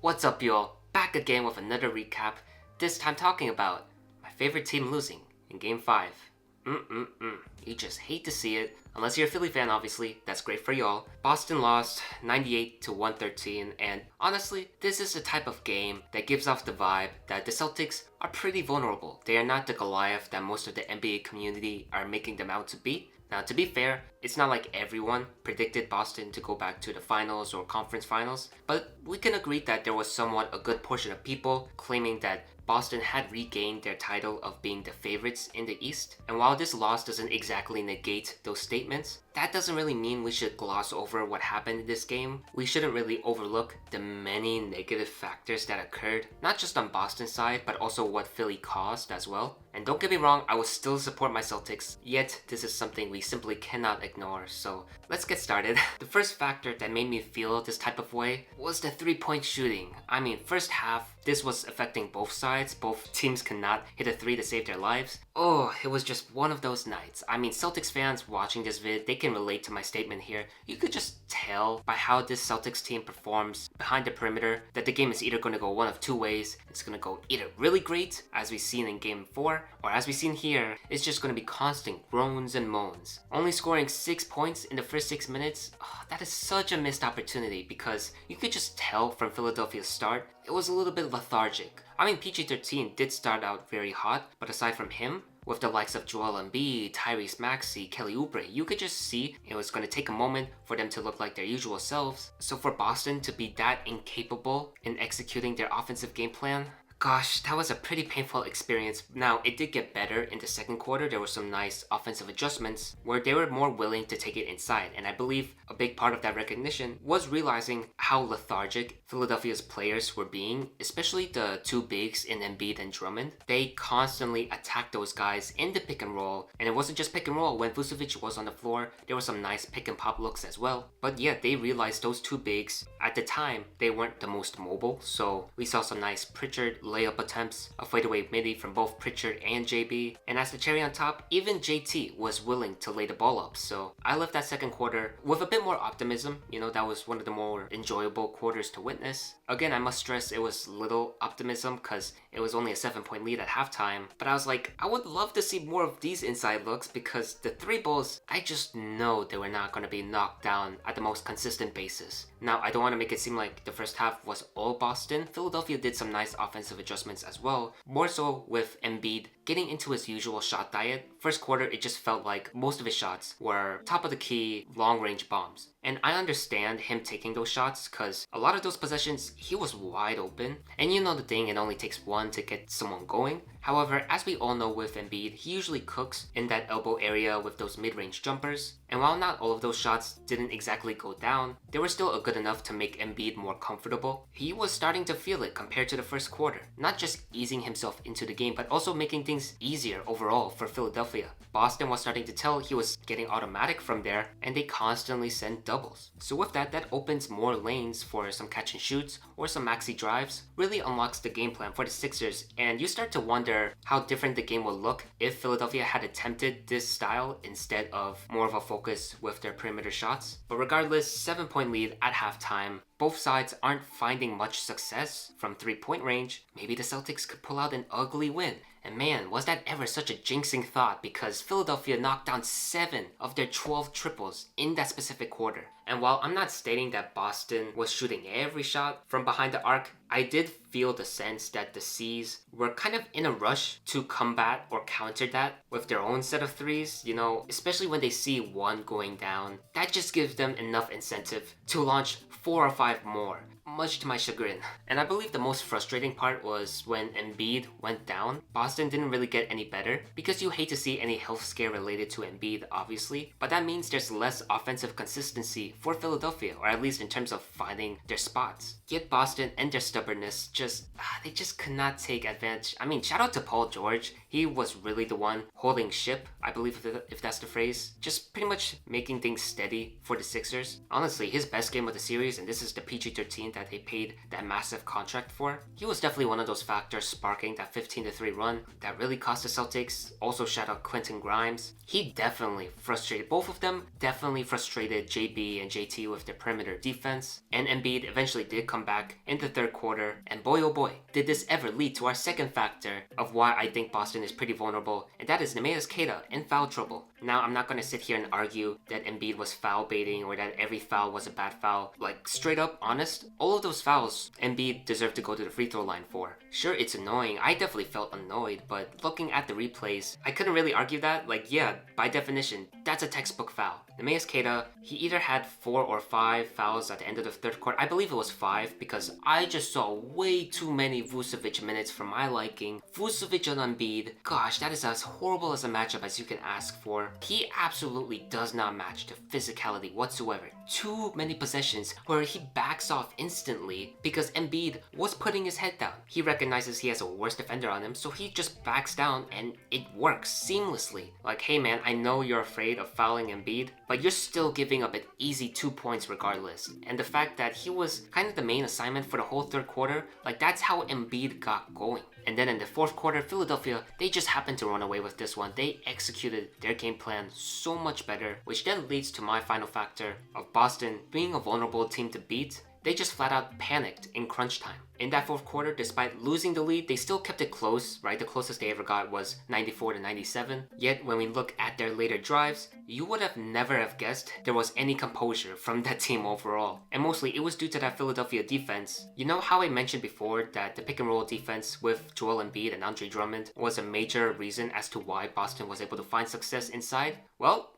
What's up, y'all? Back again with another recap, this time talking about my favorite team losing in Game 5. You just hate to see it. Unless you're a Philly fan, obviously, that's great for y'all. Boston lost 98 to 113, and honestly, this is the type of game that gives off the vibe that the Celtics are pretty vulnerable. They are not the Goliath that most of the NBA community are making them out to be. Now, to be fair, it's not like everyone predicted Boston to go back to the finals or conference finals, but we can agree that there was somewhat a good portion of people claiming that Boston had regained their title of being the favorites in the East. And while this loss doesn't exactly negate those statements, that doesn't really mean we should gloss over what happened in this game. We shouldn't really overlook the many negative factors that occurred, not just on Boston's side, but also what Philly caused as well. And don't get me wrong, I will still support my Celtics, yet this is something we simply cannot ignore, so let's get started. The first factor that made me feel this type of way was the 3-point shooting. I mean, first half, this was affecting both sides. Both teams could not hit a 3 to save their lives. Oh, it was just one of those nights. I mean, Celtics fans watching this vid, they can relate to my statement here. You could just tell by how this Celtics team performs behind the perimeter that the game is either going to go one of two ways. It's going to go either really great, as we've seen in Game 4, or as we've seen here, it's just going to be constant groans and moans. Only scoring 6 points in the first 6 minutes, that is such a missed opportunity because you could just tell from Philadelphia's start, it was a little bit lethargic. I mean, PG13 did start out very hot, but aside from him, with the likes of Joel Embiid, Tyrese Maxey, Kelly Oubre, you could just see it was going to take a moment for them to look like their usual selves. So for Boston to be that incapable in executing their offensive game plan, gosh, that was a pretty painful experience. Now, it did get better in the second quarter. There were some nice offensive adjustments where they were more willing to take it inside. And I believe a big part of that recognition was realizing how lethargic Philadelphia's players were being, especially the two bigs in Embiid and Drummond. They constantly attacked those guys in the pick and roll. And it wasn't just pick and roll. When Vucevic was on the floor, there were some nice pick and pop looks as well. But yeah, they realized those two bigs, at the time, they weren't the most mobile. So we saw some nice Pritchard layup attempts, a fadeaway midi from both Pritchard and JB, and as the cherry on top, even JT was willing to lay the ball up. So I left that second quarter with a bit more optimism. You know, that was one of the more enjoyable quarters to witness. Again, I must stress it was little optimism because it was only a 7-point lead at halftime, but I was like, I would love to see more of these inside looks because the three balls, I just know they were not going to be knocked down at the most consistent basis. Now, I don't want to make it seem like the first half was all Boston. Philadelphia did some nice offensive adjustments as well, more so with Embiid getting into his usual shot diet. First quarter, it just felt like most of his shots were top of the key, long-range bombs. And I understand him taking those shots because a lot of those possessions, he was wide open. And you know the thing, it only takes one to get someone going. However, as we all know with Embiid, he usually cooks in that elbow area with those mid-range jumpers. And while not all of those shots didn't exactly go down, they were still good enough to make Embiid more comfortable. He was starting to feel it compared to the first quarter. Not just easing himself into the game, but also making things easier overall for Philadelphia. Boston was starting to tell he was getting automatic from there, and they constantly sent doubles. So with that, that opens more lanes for some catch and shoots or some maxi drives, really unlocks the game plan for the Sixers, and you start to wonder how different the game would look if Philadelphia had attempted this style instead of more of a focus with their perimeter shots. But regardless, 7-point lead at halftime. Both sides aren't finding much success from 3-point range. Maybe the Celtics could pull out an ugly win. And man, was that ever such a jinxing thought because Philadelphia knocked down 7 of their 12 triples in that specific quarter. And while I'm not stating that Boston was shooting every shot from behind the arc, I did feel the sense that the C's were kind of in a rush to combat or counter that with their own set of threes, you know, especially when they see one going down. That just gives them enough incentive to launch 4 or 5 more, much to my chagrin. And I believe the most frustrating part was when Embiid went down. Boston didn't really get any better because you hate to see any health scare related to Embiid, obviously, but that means there's less offensive consistency for Philadelphia, or at least in terms of finding their spots. Yet Boston and their stubbornness they just could not take advantage. I mean, shout out to Paul George. He was really the one holding ship, I believe if that's the phrase. Just pretty much making things steady for the Sixers. Honestly, his best game of the series, and this is the PG13 that that they paid that massive contract for. He was definitely one of those factors sparking that 15-3 run that really cost the Celtics. Also shout out Quentin Grimes. He definitely frustrated both of them, definitely frustrated JB and JT with their perimeter defense. And Embiid eventually did come back in the third quarter, and boy oh boy, did this ever lead to our second factor of why I think Boston is pretty vulnerable, and that is Neemias Queta in foul trouble. Now, I'm not going to sit here and argue that Embiid was foul baiting or that every foul was a bad foul. Like, straight up honest, all of those fouls Embiid deserved to go to the free throw line for. Sure, it's annoying. I definitely felt annoyed, but looking at the replays, I couldn't really argue that. Like, yeah, by definition, that's a textbook foul. Neemias Queta, he either had 4 or 5 fouls at the end of the third quarter. I believe it was 5 because I just saw way too many Vucevic minutes for my liking. Vucevic on Embiid, gosh, that is as horrible as a matchup as you can ask for. He absolutely does not match the physicality whatsoever. Too many possessions where he backs off instantly because Embiid was putting his head down. He recognizes he has a worse defender on him, so he just backs down and it works seamlessly. Like, hey man, I know you're afraid of fouling Embiid, but you're still giving up an easy 2 points regardless. And the fact that he was kind of the main assignment for the whole third quarter, like that's how Embiid got going. And then in the fourth quarter, Philadelphia, they just happened to run away with this one. They executed their game plan so much better, which then leads to my final factor of Boston being a vulnerable team to beat. They just flat out panicked in crunch time. In that fourth quarter, despite losing the lead, they still kept it close, right? The closest they ever got was 94-97. Yet when we look at their later drives, you would have never have guessed there was any composure from that team overall. And mostly it was due to that Philadelphia defense. You know how I mentioned before that the pick and roll defense with Joel Embiid and Andre Drummond was a major reason as to why Boston was able to find success inside? Well,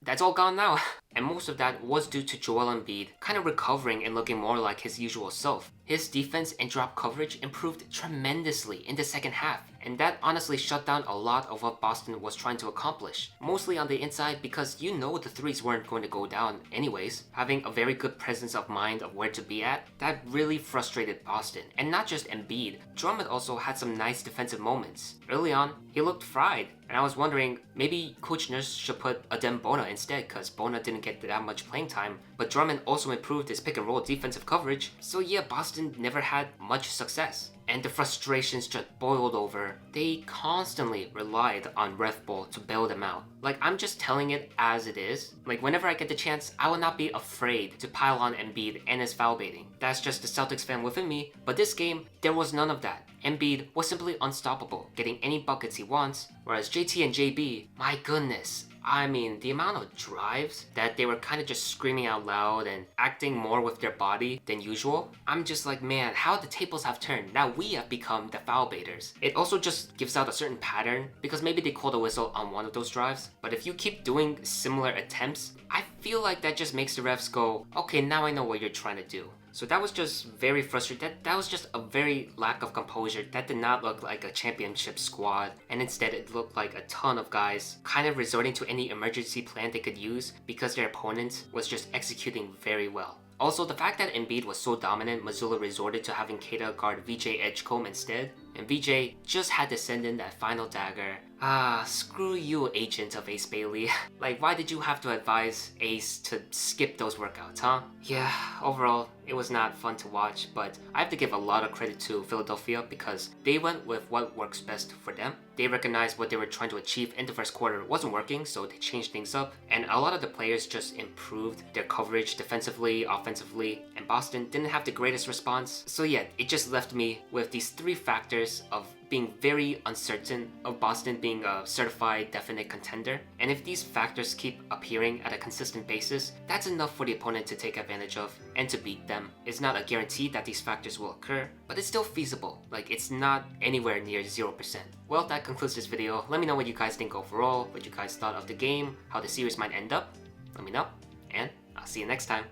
that's all gone now. And most of that was due to Joel Embiid kind of recovering and looking more like his usual self. His defense and drop coverage improved tremendously in the second half, and that honestly shut down a lot of what Boston was trying to accomplish. Mostly on the inside because you know the threes weren't going to go down anyways. Having a very good presence of mind of where to be at, that really frustrated Boston. And not just Embiid, Drummond also had some nice defensive moments. Early on, he looked fried, and I was wondering maybe Coach Nurse should put Adem Bona instead because Bona didn't get that much playing time, but Drummond also improved his pick and roll defensive coverage, so yeah, Boston never had much success. And the frustrations just boiled over. They constantly relied on Ref Ball to bail them out. Like, I'm just telling it as it is. Like, whenever I get the chance, I will not be afraid to pile on Embiid and his foul baiting. That's just the Celtics fan within me, but this game, there was none of that. Embiid was simply unstoppable, getting any buckets he wants, whereas JT and JB, my goodness, I mean, the amount of drives that they were kind of just screaming out loud and acting more with their body than usual. I'm just like, man, how the tables have turned. Now we have become the foul baiters. It also just gives out a certain pattern because maybe they called a whistle on one of those drives, but if you keep doing similar attempts, I feel like that just makes the refs go, okay, now I know what you're trying to do. So that was just very frustrating. That was just a very lack of composure. That did not look like a championship squad, and instead it looked like a ton of guys kind of resorting to any emergency plan they could use because their opponent was just executing very well. Also, the fact that Embiid was so dominant, Mazzulla resorted to having Queta guard VJ Edgecombe instead, and VJ just had to send in that final dagger. Ah, screw you, agent of Ace Bailey. Like, why did you have to advise Ace to skip those workouts, huh? Yeah, overall, it was not fun to watch, but I have to give a lot of credit to Philadelphia because they went with what works best for them. They recognized what they were trying to achieve in the first quarter wasn't working, so they changed things up, and a lot of the players just improved their coverage defensively, offensively, and Boston didn't have the greatest response. So yeah, it just left me with these 3 factors of being very uncertain of Boston being a certified definite contender. And if these factors keep appearing at a consistent basis, that's enough for the opponent to take advantage of and to beat them. It's not a guarantee that these factors will occur, but it's still feasible. Like, it's not anywhere near 0%. Well, that concludes this video. Let me know what you guys think overall, what you guys thought of the game, how the series might end up. Let me know, and I'll see you next time.